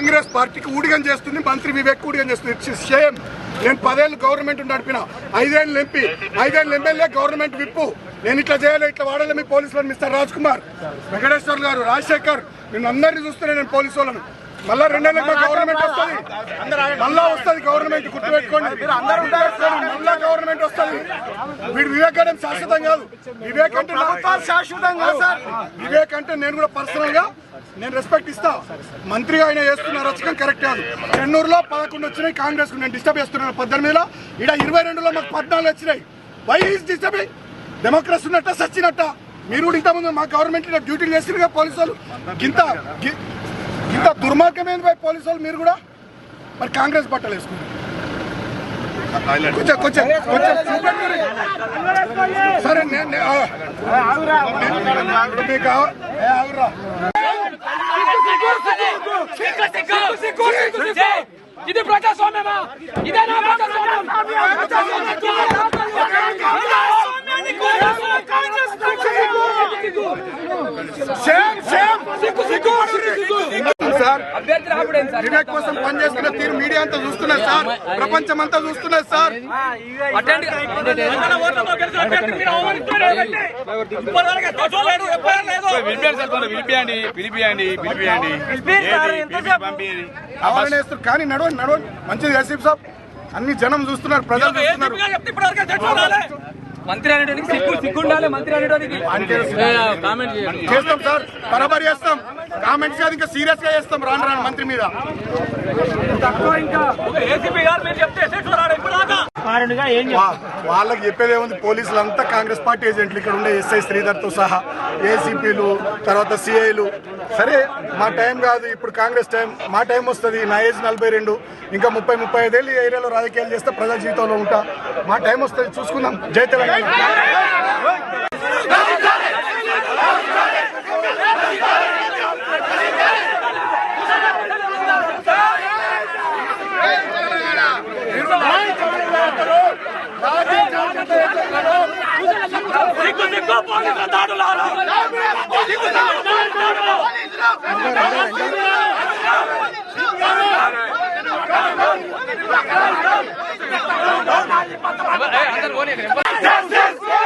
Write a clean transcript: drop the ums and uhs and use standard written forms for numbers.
కాంగ్రెస్ పార్టీకి ఊడిగం చేస్తుంది మంత్రి వివేక్ ఊడిగం చేస్తుంది. It's shame. నేను 10 ఏళ్ళు గవర్నమెంట్ నడిపిన, 5 ఏళ్ళు ఎంపీ, 5 ఏళ్ళు ఎమ్మెల్యే, గవర్నమెంట్ విప్పు. నేను ఇట్లా చేయాలి, ఇట్లా వాడాలి. మీ పోలీసులను మిస్టర్ రాజ్ కుమార్, వెంకటేశ్వర్ గారు, రాజశేఖర్, నేను అందరినీ చూస్తున్నాను. నేను పోలీసు వాళ్ళను మళ్ళా 2 ఏళ్ళకి గవర్నమెంట్ వస్తుంది, మళ్ళా వస్తుంది గవర్నమెంట్, గుర్తుపెట్టుకోండి. మళ్ళా గవర్నమెంట్ వస్తుంది. వీడు వివేక్ అంటే శాశ్వతం కాదు. వివేక్ అంటే శాశ్వతం కాదు సార్. వివేక్ అంటే నేను కూడా పర్సనల్ గా నేను రెస్పెక్ట్ ఇస్తా. మంత్రిగా ఆయన చేస్తున్న రచకం కరెక్ట్ కాదు. చెన్నూరులో 11 వచ్చినాయి కాంగ్రెస్, నేను డిస్టర్బ్ చేస్తున్నాను 18లో. ఇక్కడ 22లో మాకు 14 వచ్చినాయి. Why is disturbing? డెమోక్రసీ ఉన్నట్ట సచ్చినట్ట? మీరు కూడా ఇంతకుముందు మా గవర్నమెంట్ డ్యూటీలు చేసిరుగా పోలీసు వాళ్ళు. ఇంత దుర్మార్గమైంది పోయి పోలీసు వాళ్ళు. మీరు కూడా మరి కాంగ్రెస్ బట్టలు వేసుకున్నారు. కొంచెం కొంచెం కొంచెం సరే ఇది ప్రజాస్వామ్యమా? ఇదేనా ప్రజాస్వామ్యం? వివేక్ కోసం పనిచేస్తున్న తీరు మీడియా అంతా చూస్తున్నారు సార్, ప్రపంచం అంతా చూస్తున్నారు సార్. కానీ నడవండి మంచిది ఎస్పీ సాబ్. అన్ని జనం చూస్తున్నారు, ప్రజలు చూస్తున్నారు. మంత్రి అనేటానికి సిగ్గుండాలి. మంత్రి అనేటానికి చేస్తాం సార్, బరాబర్ చేస్తాం. కామెంట్స్ కాదు, ఇంకా సీరియస్ గా చేస్తాం రాను మంత్రి మీద. వాళ్ళకి చెప్పేది ఏముంది? పోలీసులంతా కాంగ్రెస్ పార్టీ ఏజెంట్లు, ఇక్కడ ఉండే ఎస్ఐ శ్రీధర్ తో సహా, ఏసీపీలు, తర్వాత సిఐలు. సరే మా టైం కాదు ఇప్పుడు, కాంగ్రెస్ టైం. మా టైం వస్తుంది. నా ఏజ్ 42, ఇంకా 30-35 ఏళ్ళు ఈ ఏరియాలో రాజకీయాలు చేస్తే ప్రజా జీవితంలో ఉంటా. మా టైం వస్తుంది, చూసుకుందాం. జై తెలంగాణ. అందరు